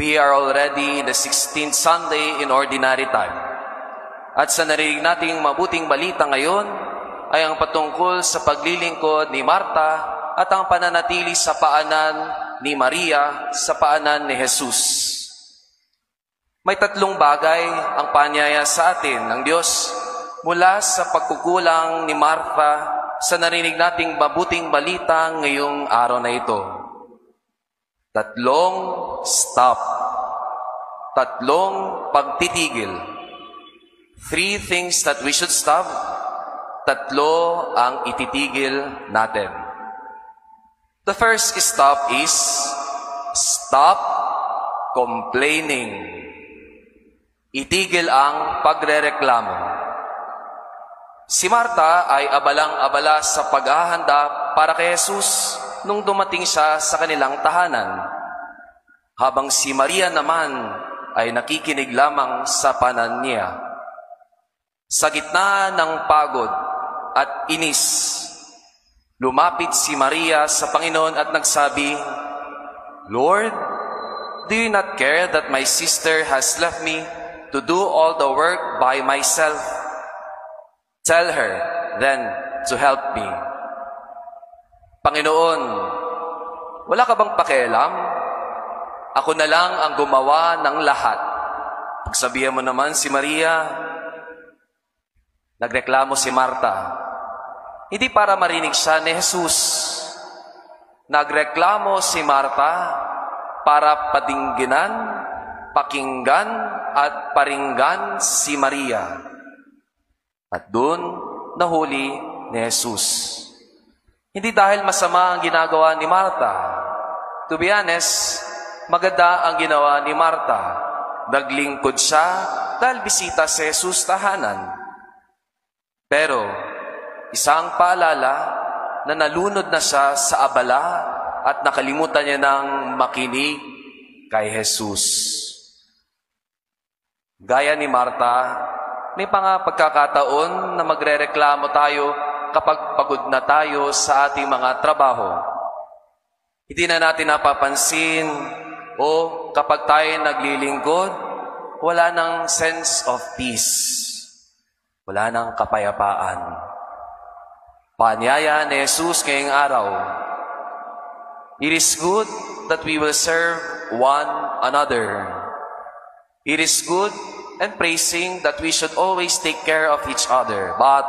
We are already in the 16th Sunday in Ordinary Time. At sa narinig nating mabuting balita ngayon ay ang patungkol sa paglilingkod ni Marta at ang pananatili sa paanan ni Maria sa paanan ni Jesus. May tatlong bagay ang paanyaya sa atin ng Diyos mula sa pagkukulang ni Marta sa narinig nating mabuting balita ngayong araw na ito. Tatlong stop. Tatlong pagtitigil. 3 things that we should stop. Tatlo ang ititigil natin. The first stop is stop complaining. Itigil ang pagrereklamo. Si Marta ay abalang-abala sa paghahanda para kay Jesus nung dumating siya sa kanilang tahanan, habang si Maria naman ay nakikinig lamang sa paanan niya. Sa gitna ng pagod at inis, lumapit si Maria sa Panginoon at nagsabi, "Lord, do you not care that my sister has left me to do all the work by myself? Tell her then to help me." Panginoon, wala ka bang pakialam? Ako na lang ang gumawa ng lahat. Pagsabihan mo naman si Maria, nagreklamo si Marta. Hindi para marinig siya ni Jesus. Nagreklamo si Marta para pakinggan at paringgan si Maria. At doon nahuli ni Jesus. Hindi dahil masama ang ginagawa ni Marta. To be honest, maganda ang ginawa ni Marta. Naglingkod siya dahil bisita si Jesus tahanan. Pero, isang paalala na nalunod na siya sa abala at nakalimutan niya ng makinig kay Jesus. Gaya ni Marta, may mga pagkakataon na magrereklamo tayo kapag pagod na tayo sa ating mga trabaho. Hindi na natin napapansin o kapag tayo naglilingkod, wala nang sense of peace. Wala nang kapayapaan. Paanyaya ni Jesus ngayong araw, it is good that we will serve one another. It is good and praising that we should always take care of each other. But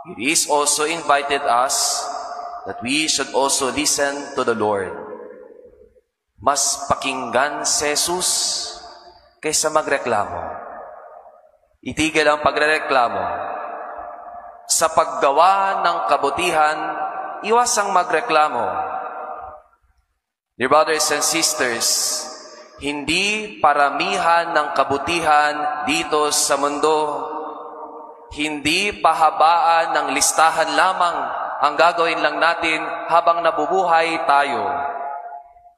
it is also invited us that we should also listen to the Lord. Mas pakinggan si Jesus kaysa magreklamo. Itigil ang pagrereklamo. Sa paggawa ng kabutihan, iwasang magreklamo. Dear brothers and sisters, hindi paramihan ng kabutihan dito sa mundo. Hindi pahabaan ng listahan lamang ang gagawin lang natin habang nabubuhay tayo.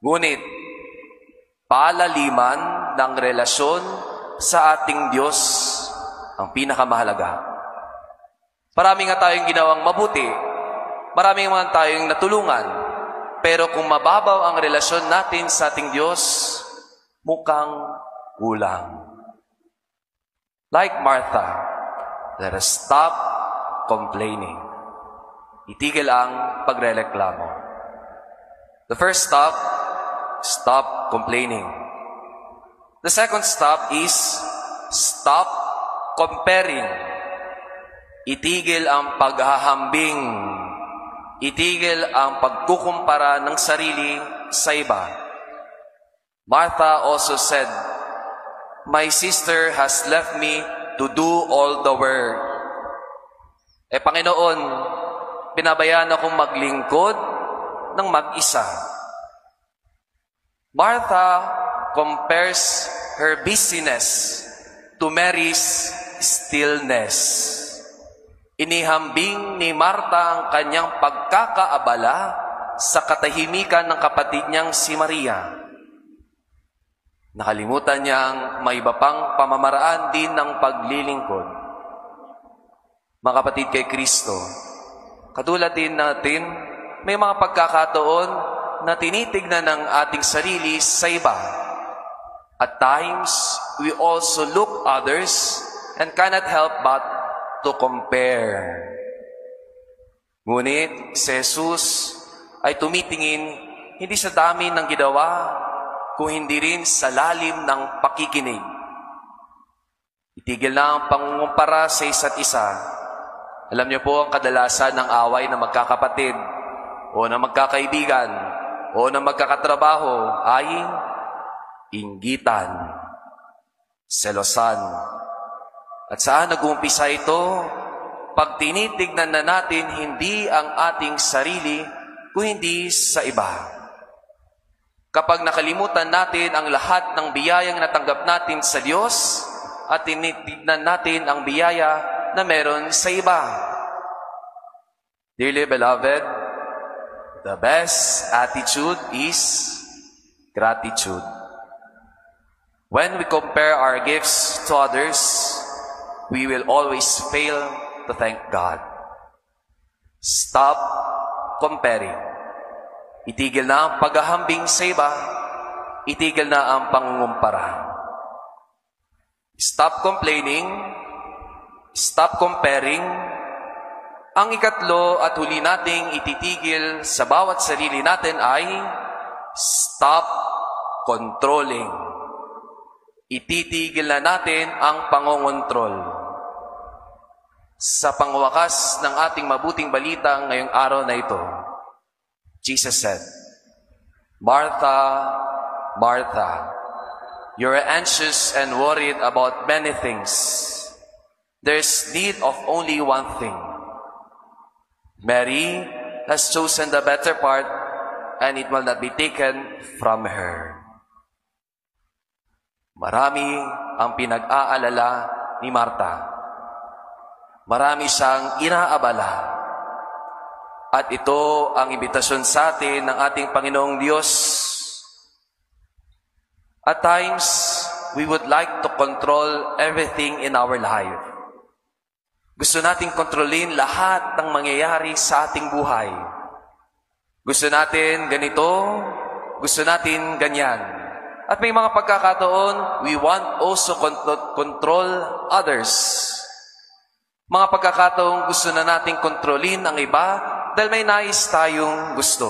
Ngunit, palaliman ng relasyon sa ating Diyos ang pinakamahalaga. Marami nga tayong ginawang mabuti. Marami nga tayong natulungan. Pero kung mababaw ang relasyon natin sa ating Diyos, mukhang kulang. Like Martha, let us stop complaining. Itigil ang pagrereklamo. The first stop, stop complaining. The second stop is stop comparing. Itigil ang paghahambing. Itigil ang pagkukumpara ng sarili sa iba. Martha also said, "My sister has left me to do all the work." Panginoon, pinabayaan akong maglingkod ng mag-isa. Martha compares her busyness to Mary's stillness. Inihambing ni Martha ang kanyang pagkakaabala sa katahimikan ng kapatid niyang si Maria. Nakalimutan niyang may iba pang pamamaraan din ng paglilingkod. Mga kapatid kay Kristo, katulad din natin, may mga pagkakataon na tinitignan ng ating sarili sa iba At times, we also look others and cannot help but to compare. Ngunit si Jesus ay tumitingin hindi sa dami ng ginawa, kung hindi rin sa lalim ng pakikinig. Itigil na ang pangungumpara sa isa't isa. Alam niyo po ang kadalasan ng away ng magkakapatid o ng magkakaibigan o ng magkakatrabaho ay inggitan, selosan. At saan nag-uumpisa ito? Pag tinitignan na natin hindi ang ating sarili, kung hindi sa iba. Kapag nakalimutan natin ang lahat ng biyayang natanggap natin sa Diyos at tinitignan natin ang biyaya na meron sa iba. Dearly beloved, the best attitude is gratitude. When we compare our gifts to others, we will always fail to thank God. Stop comparing. Itigil na ang paghahambing sa iba. Itigil na ang pangungumpara. Stop complaining. Stop comparing. Ang ikatlo at huli nating ititigil sa bawat sarili natin ay stop controlling. Ititigil na natin ang pangongontrol. Sa pangwakas ng ating mabuting balita ngayong araw na ito, Jesus said, Martha, Martha, you're anxious and worried about many things. There's need of only one thing. Mary has chosen the better part, and it will not be taken from her. Marami ang pinag-aalala ni Martha. Marami siyang inaabala. At ito ang imbitasyon sa atin ng ating Panginoong Diyos. At times, we would like to control everything in our life. Gusto nating kontrolin lahat ng mangyayari sa ating buhay. Gusto natin ganito, gusto natin ganyan. At may mga pagkakataon, we want also control others. Mga pagkakataong gusto na nating kontrolin ang iba dahil may nais tayong gusto.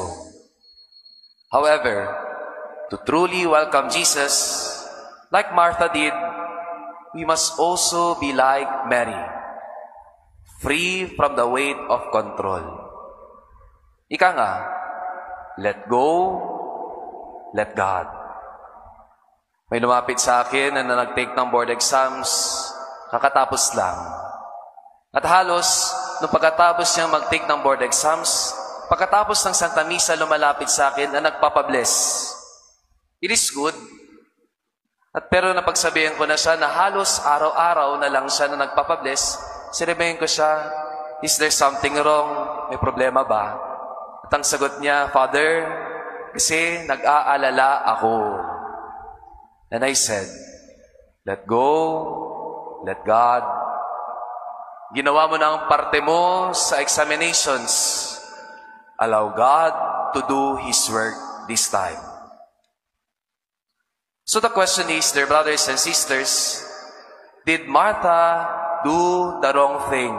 However, to truly welcome Jesus, like Martha did, we must also be like Mary, free from the weight of control. Ika nga, let go, let God. May lumapit sa akin na nag-take ng board exams, kakatapos lang. At halos, nung pagkatapos niyang mag-take ng board exams, pagkatapos ng Santa Misa, lumalapit sa akin na nagpapabless. It is good. At pero napagsabihan ko na siya na halos araw-araw na lang siya na nagpapabless, sinabihin ko siya, is there something wrong? May problema ba? At ang sagot niya, Father, kasi nag-aalala ako. And I said, let go, let God. Ginawa mo na ang parte mo sa examinations. Allow God to do His work this time. So the question is, dear brothers and sisters, did Martha do the wrong thing?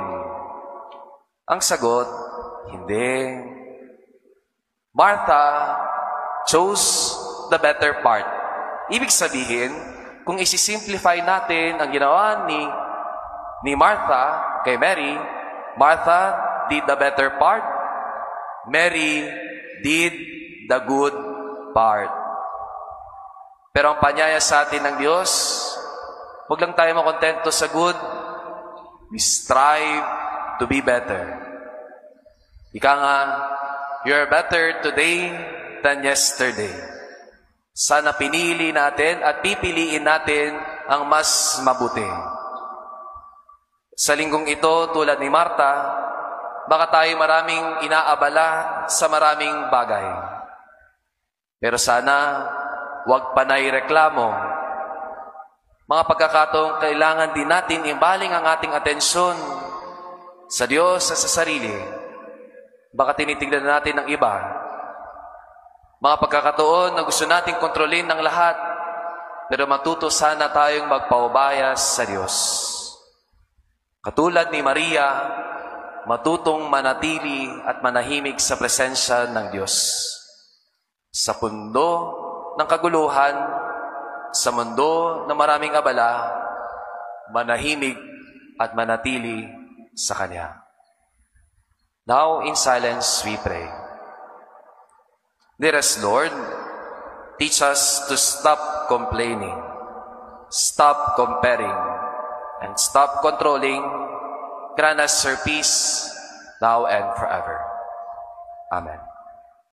Ang sagot, hindi. Martha chose the better part. Ibig sabihin, kung isi-simplify natin ang ginawa ni Martha kay Mary, Martha did the better part. Mary did the good part. Pero ang panyaya sa atin ng Diyos, huwag lang tayo makontento sa good. We strive to be better. Ika nga, you're better today than yesterday. Sana pinili natin at pipiliin natin ang mas mabuti. Sa linggong ito, tulad ni Martha, baka tayo maraming inaabala sa maraming bagay. Pero sana, huwag panay reklamo. Mga pagkakataong kailangan din natin imbaling ang ating atensyon sa Diyos at sa sarili. Baka tinitignan natin ang iba. Mga pagkakataon na gusto nating kontrolin ng lahat. pero matuto sana tayong magpaubaya sa Diyos. Katulad ni Maria, matutong manatili at manahimik sa presensya ng Diyos. Sa mundo ng kaguluhan, sa mundo ng maraming abala, manahimik at manatili sa Kanya. Now, in silence, we pray. Dearest Lord, teach us to stop complaining, stop comparing, and stop controlling. Grant us your peace, now and forever. Amen.